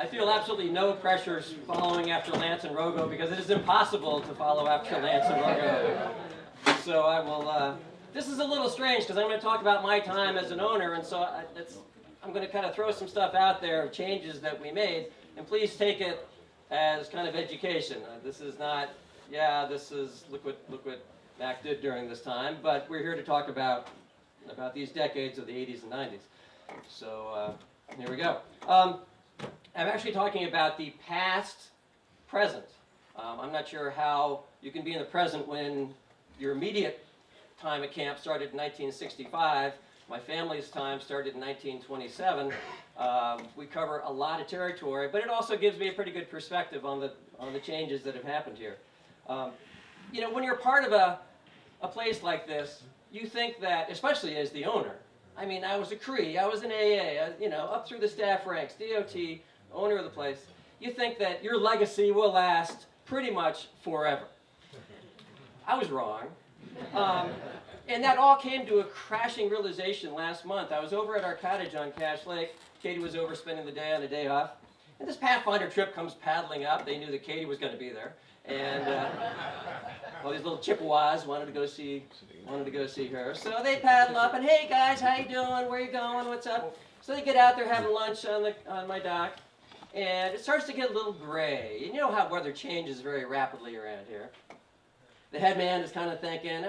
I feel absolutely no pressures following after Lance and Rogo because it is impossible to follow after Lance and Rogo. So I will, this is a little strange because I'm going to talk about my time as an owner, and so I'm going to kind of throw some stuff out there of changes that we made, and please take it as kind of education. This is not, this is, look what Mac did during this time, but we're here to talk about these decades of the 80s and 90s. So here we go. I'm actually talking about the past, present. I'm not sure how you can be in the present when your immediate time at camp started in 1965. My family's time started in 1927. We cover a lot of territory, but it also gives me a pretty good perspective on the changes that have happened here. You know, when you're part of a place like this, you think that, especially as the owner, I mean, I was a Cree, I was an AA, you know, up through the staff ranks, DOT, owner of the place, you think that your legacy will last pretty much forever. I was wrong. And that all came to a crashing realization last month. I was over at our cottage on Cache Lake. Katie was over spending the day on a day off. And this Pathfinder trip comes paddling up. They knew that Katie was going to be there. And all these little Chippewas wanted to go see her. So they paddle up and, hey guys, how you doing? Where you going? What's up? So they get out there having lunch on my dock. And it starts to get a little gray. You know how weather changes very rapidly around here. The head man is kind of thinking,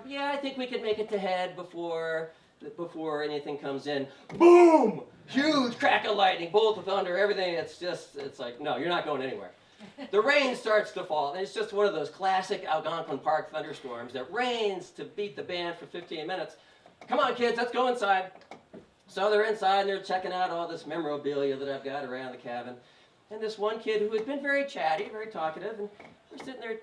yeah, I think we could make it to head before anything comes in. Boom! Huge crack of lightning, bolt of thunder, everything. It's like, no, you're not going anywhere. The rain starts to fall, and it's just one of those classic Algonquin Park thunderstorms that rains to beat the band for 15 minutes. Come on, kids, let's go inside. So they're inside, and they're checking out all this memorabilia that I've got around the cabin. And this one kid who had been very chatty, very talkative, and we're sitting there,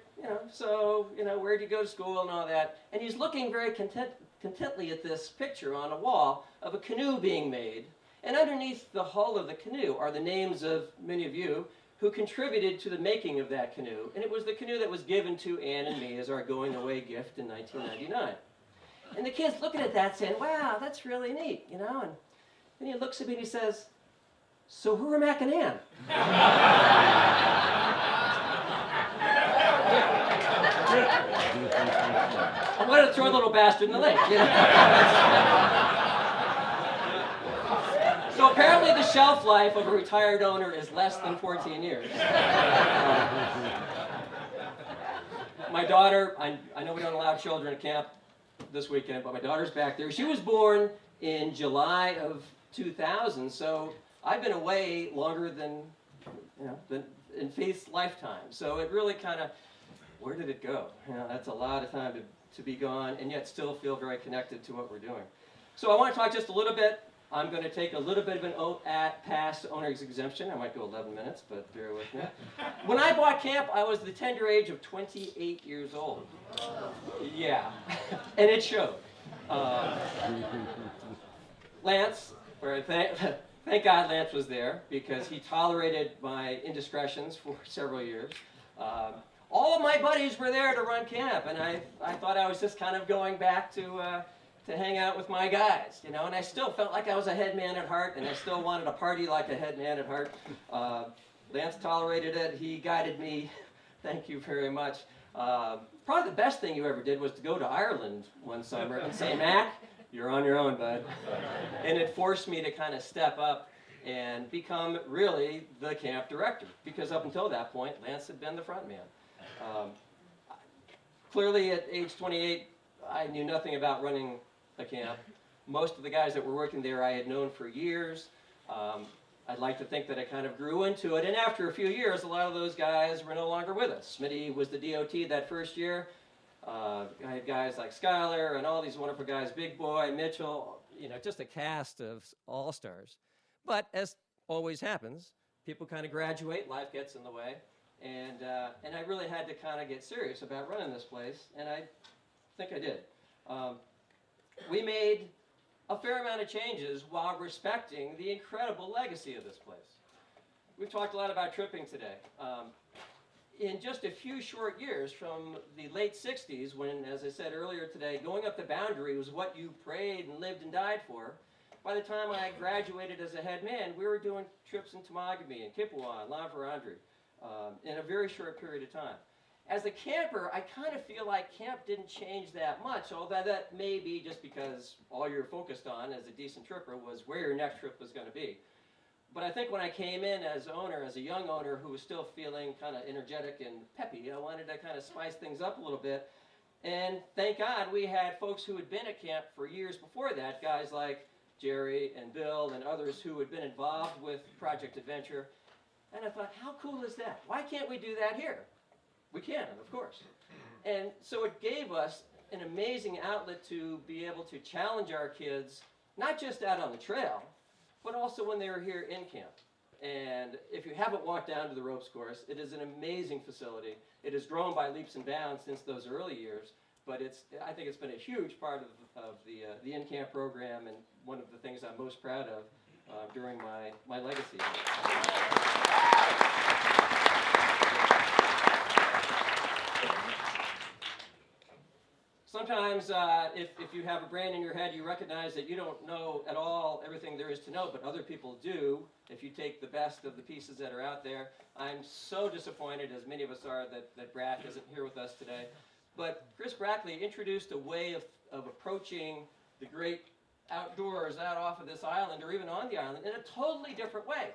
where'd you go to school and all that. And he's looking very contently at this picture on a wall of a canoe being made. And underneath the hull of the canoe are the names of many of you who contributed to the making of that canoe. And it was the canoe that was given to Ann and me as our going away gift in 1999. And the kid's looking at that saying, wow, that's really neat, you know. And then he looks at me and he says, so who are Mac and Ann? I wanted to throw a little bastard in the lake, you know? So apparently the shelf life of a retired owner is less than 14 years. My daughter, I know we don't allow children at camp this weekend, but my daughter's back there. She was born in July of 2000, so I've been away longer than in Faith's lifetime. So it really kind of, where did it go? You know, that's a lot of time to be gone, and yet still feel very connected to what we're doing. So I want to talk just a little bit. I'm going to take a little bit of an past owner's exemption. I might go 11 minutes, but bear with me. When I bought camp, I was the tender age of 28 years old. Yeah, and it showed. Lance, thank God Lance was there because he tolerated my indiscretions for several years. All of my buddies were there to run camp, and I thought I was just kind of going back to hang out with my guys, you know, and I still felt like I was a head man at heart, and I still wanted to party like a head man at heart. Lance tolerated it. He guided me. Thank you very much. Probably the best thing you ever did was to go to Ireland one summer and say, Mac, you're on your own, bud. And it forced me to kind of step up and become really the camp director, because up until that point, Lance had been the front man. Clearly at age 28, I knew nothing about running a camp. Most of the guys that were working there I had known for years. I'd like to think that I kind of grew into it, and after a few years, a lot of those guys were no longer with us. Smitty was the DOT that first year. I had guys like Skyler and all these wonderful guys, Big Boy, Mitchell, you know, just a cast of all-stars. But as always happens, people kind of graduate, life gets in the way, and I really had to kind of get serious about running this place, and I think I did. We made a fair amount of changes while respecting the incredible legacy of this place. We've talked a lot about tripping today. In just a few short years, from the late 60s, when, as I said earlier today, going up the boundary was what you prayed and lived and died for, by the time I graduated as a head man, we were doing trips in Temagami and Kippawan, Lanvarandri, in a very short period of time. As a camper, I kind of feel like camp didn't change that much, although that may be just because all you're focused on as a decent tripper was where your next trip was going to be. But I think when I came in as owner, as a young owner who was still feeling kind of energetic and peppy, I wanted to kind of spice things up a little bit. And thank God we had folks who had been at camp for years before that, guys like Jerry and Bill and others who had been involved with Project Adventure. And I thought, how cool is that? Why can't we do that here? We can, of course. And so it gave us an amazing outlet to be able to challenge our kids, not just out on the trail, but also when they were here in camp. And if you haven't walked down to the ropes course, it is an amazing facility. It has grown by leaps and bounds since those early years, but I think it's been a huge part of the in-camp program and one of the things I'm most proud of during my legacy. Sometimes if you have a brain in your head, you recognize that you don't know at all everything there is to know, but other people do if you take the best of the pieces that are out there. I'm so disappointed, as many of us are, that Brack isn't here with us today. But Chris Brackley introduced a way of approaching the great outdoors out off of this island or even on the island in a totally different way.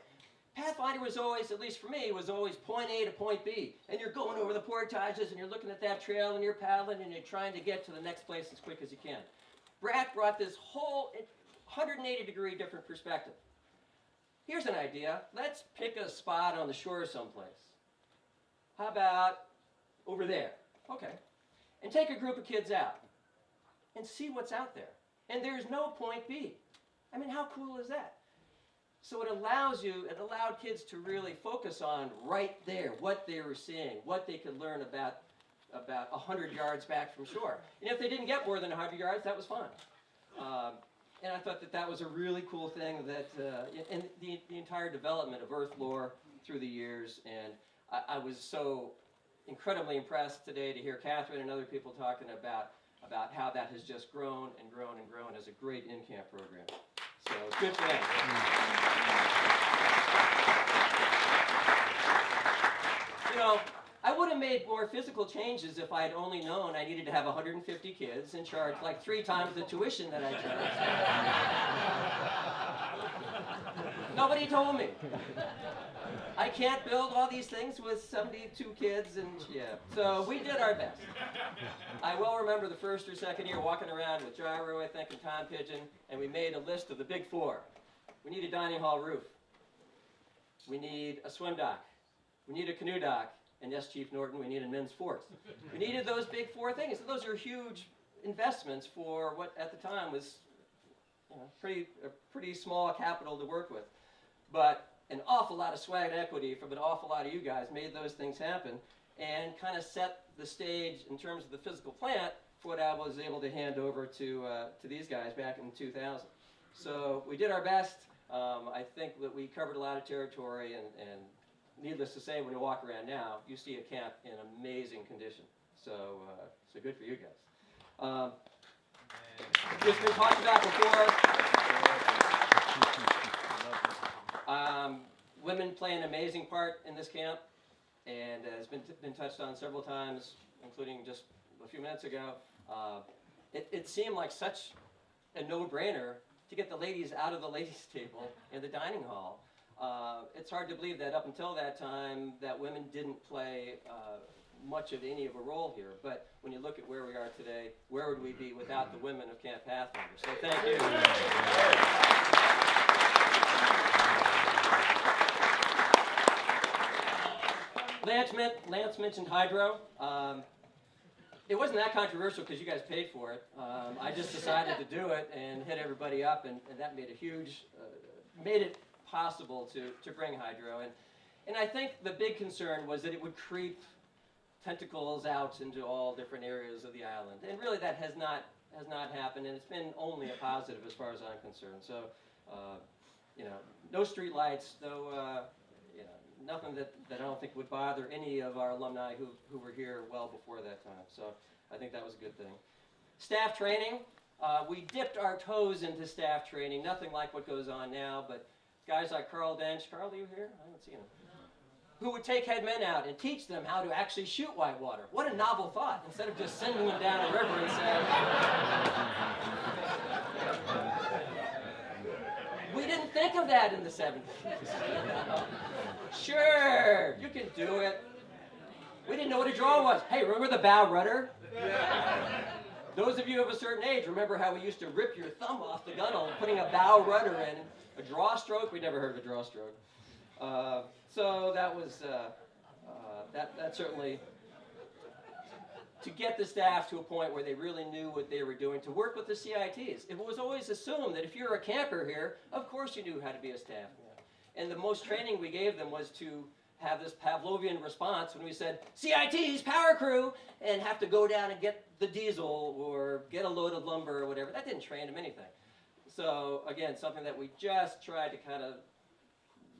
Pathfinder was always, at least for me, was always point A to point B. And you're going over the portages and you're looking at that trail and you're paddling and you're trying to get to the next place as quick as you can. Brack brought this whole 180-degree different perspective. Here's an idea. Let's pick a spot on the shore someplace. How about over there? Okay. And take a group of kids out and see what's out there. And there's no point B. I mean, how cool is that? So it allowed kids to really focus on right there, what they were seeing, what they could learn about 100 yards back from shore. And if they didn't get more than 100 yards, that was fine. And I thought that was a really cool thing that, in the entire development of Earth lore through the years. And I was so incredibly impressed today to hear Catherine and other people talking about how that has just grown and grown and grown as a great in-camp program. So good for them. You know, I would have made more physical changes if I had only known I needed to have 150 kids and charge like 3 times the tuition that I charged. Nobody told me. I can't build all these things with 72 kids, and yeah. So we did our best. I will remember the first or second year walking around with Gyro, I think, and Tom Pigeon, and we made a list of the big 4. We need a dining hall roof. We need a swim dock. We need a canoe dock. And yes, Chief Norton, we need a men's forts. We needed those big 4 things. So those are huge investments for what at the time was a pretty small capital to work with. But an awful lot of swag and equity from an awful lot of you guys made those things happen and kind of set the stage in terms of the physical plant for what I was able to hand over to these guys back in 2000. So we did our best. I think that we covered a lot of territory, and needless to say, when you walk around now, you see a camp in amazing condition. So good for you guys. Just been talked about before. Women play an amazing part in this camp, and has been touched on several times, including just a few minutes ago. It seemed like such a no-brainer to get the ladies out of the ladies' table in the dining hall. It's hard to believe that up until that time that women didn't play much of any of a role here. But when you look at where we are today, where would we be without the women of Camp Pathfinder? So thank you. Lance mentioned hydro. It wasn't that controversial because you guys paid for it. I just decided to do it and hit everybody up, and that made a huge, made it possible to bring hydro. And I think the big concern was that it would creep tentacles out into all different areas of the island. And really that has not happened, and it's been only a positive as far as I'm concerned. So, no street lights, no, nothing that I don't think would bother any of our alumni who were here well before that time. So I think that was a good thing. Staff training. we dipped our toes into staff training, nothing like what goes on now, but guys like Carl Dench, Carl, are you here? I haven't seen him. Who would take headmen out and teach them how to actually shoot whitewater. What a novel thought, instead of just sending them down a river and saying, we didn't think of that in the 70s. Sure, you can do it. We didn't know what a draw was. Hey, remember the bow rudder? Those of you of a certain age remember how we used to rip your thumb off the gunnel putting a bow rudder in. A draw stroke? We never heard of a draw stroke. So that was, that certainly, to get the staff to a point where they really knew what they were doing, to work with the CITs. It was always assumed that if you're a camper here, of course you knew how to be a staff. And the most training we gave them was to have this Pavlovian response when we said, CITs, power crew, and have to go down and get the diesel or get a load of lumber or whatever. That didn't train them anything. So again, something that we just tried to kind of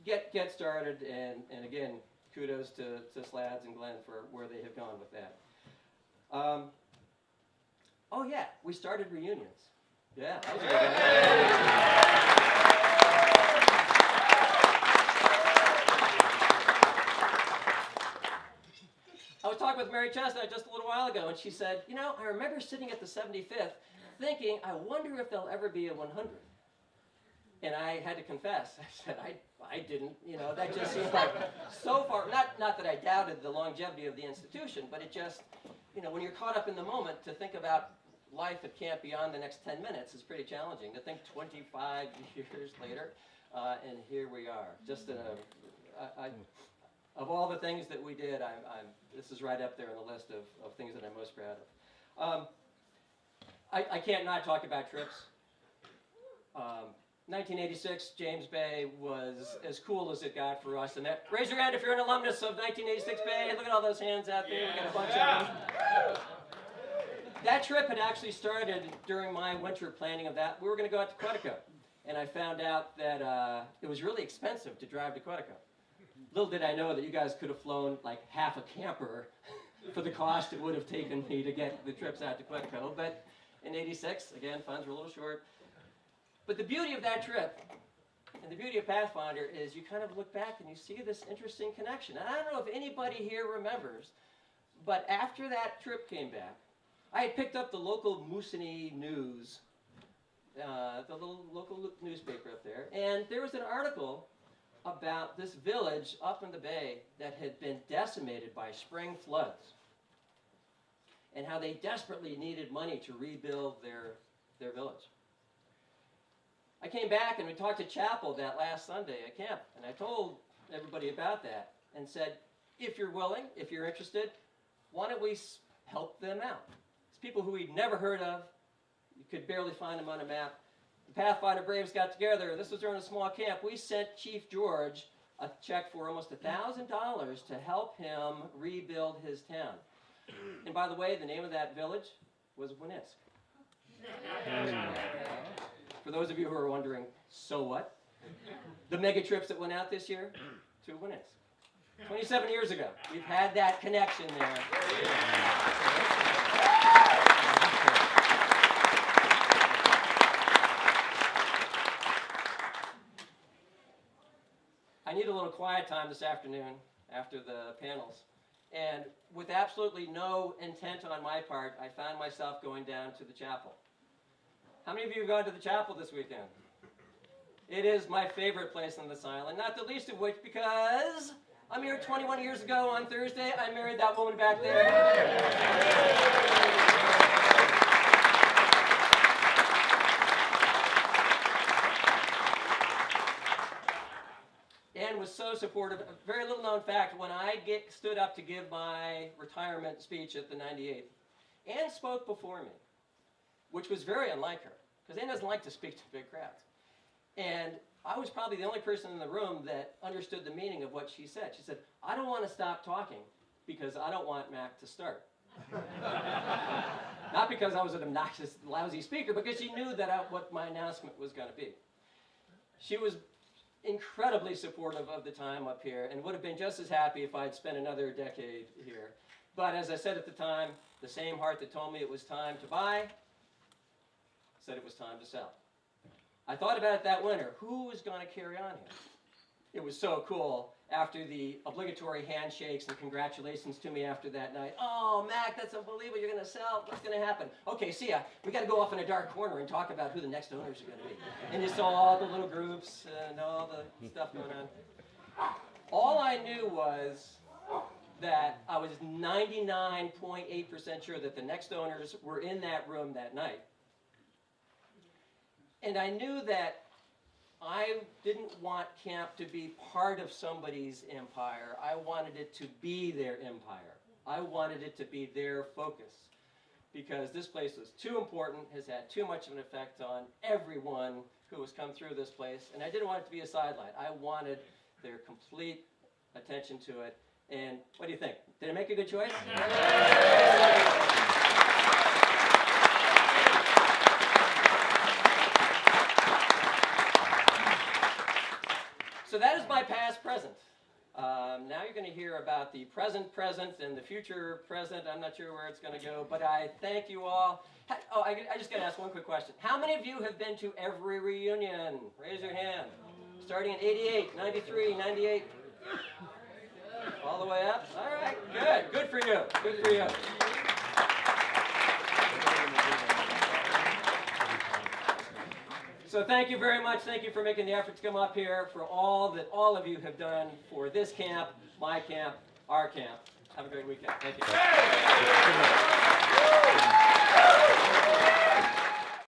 get started, and again, kudos to Slads and Glenn for where they have gone with that. Oh yeah, we started reunions. Yeah, that was a good idea. I was talking with Mary Chestnut just a little while ago, and she said, you know, I remember sitting at the 75th thinking, I wonder if there'll ever be a 100. And I had to confess, I said, I didn't, you know, that just seems like so far, not that I doubted the longevity of the institution, but it just, you know, when you're caught up in the moment, to think about life at camp beyond the next 10 minutes is pretty challenging. To think 25 years later, and here we are. Just of all the things that we did, this is right up there on the list of things that I'm most proud of. I can't not talk about trips. 1986, James Bay was as cool as it got for us. And that, raise your hand if you're an alumnus of 1986 Bay. Look at all those hands out there. We got a bunch of them. That trip had actually started during my winter planning of that. We were going to go out to Quetico. And I found out that it was really expensive to drive to Quetico. Little did I know that you guys could have flown like half a camper for the cost it would have taken me to get the trips out to Quetico. But in 86, again, funds were a little short. But the beauty of that trip, and the beauty of Pathfinder, is you kind of look back and you see this interesting connection. And I don't know if anybody here remembers, but after that trip came back, I had picked up the local Moosonee News, the little local newspaper up there, and there was an article about this village up in the bay that had been decimated by spring floods, and how they desperately needed money to rebuild their village. I came back and we talked to Chapel that last Sunday at camp, and I told everybody about that and said, if you're willing, if you're interested, why don't we help them out? It's people who we'd never heard of. You could barely find them on a map. The Pathfinder Braves got together. This was during a small camp. We sent Chief George a check for almost $1,000 to help him rebuild his town. And by the way, the name of that village was Winnisk. For those of you who are wondering, so what? The mega trips that went out this year to Winnisk. 27 years ago. We've had that connection there. I need a little quiet time this afternoon after the panels. And with absolutely no intent on my part, I found myself going down to the chapel. How many of you have gone to the chapel this weekend? It is my favorite place on this island, not the least of which because I'm here 21 years ago on Thursday. I married that woman back there. And was so supportive. A very little known fact, when I stood up to give my retirement speech at the 98th, Anne spoke before me, which was very unlike her, because Anne doesn't like to speak to big crowds. And I was probably the only person in the room that understood the meaning of what she said. She said, I don't want to stop talking because I don't want Mac to start. Not because I was an obnoxious, lousy speaker, because she knew that what my announcement was going to be. She was incredibly supportive of the time up here and would have been just as happy if I'd spent another decade here. But as I said at the time, the same heart that told me it was time to buy said it was time to sell. I thought about it that winter. Who was going to carry on here? It was so cool after the obligatory handshakes and congratulations to me after that night. Oh, Mac, that's unbelievable. You're going to sell. What's going to happen? Okay, see ya. We got to go off in a dark corner and talk about who the next owners are going to be. And you saw all the little groups and all the stuff going on. All I knew was that I was 99.8% sure that the next owners were in that room that night. And I knew that I didn't want camp to be part of somebody's empire. I wanted it to be their empire. I wanted it to be their focus. Because this place was too important, has had too much of an effect on everyone who has come through this place, and I didn't want it to be a sidelight. I wanted their complete attention to it. And what do you think? Did I make a good choice? So that is my past present. Now you're going to hear about the present and the future present. I'm not sure where it's going to go, but I thank you all. Oh, I just got to ask one quick question. How many of you have been to every reunion? Raise your hand. Starting in 88, 93, 98. All the way up? All right, good. Good for you. Good for you. So thank you very much. Thank you for making the effort to come up here, for all that all of you have done for this camp, my camp, our camp. Have a great weekend. Thank you.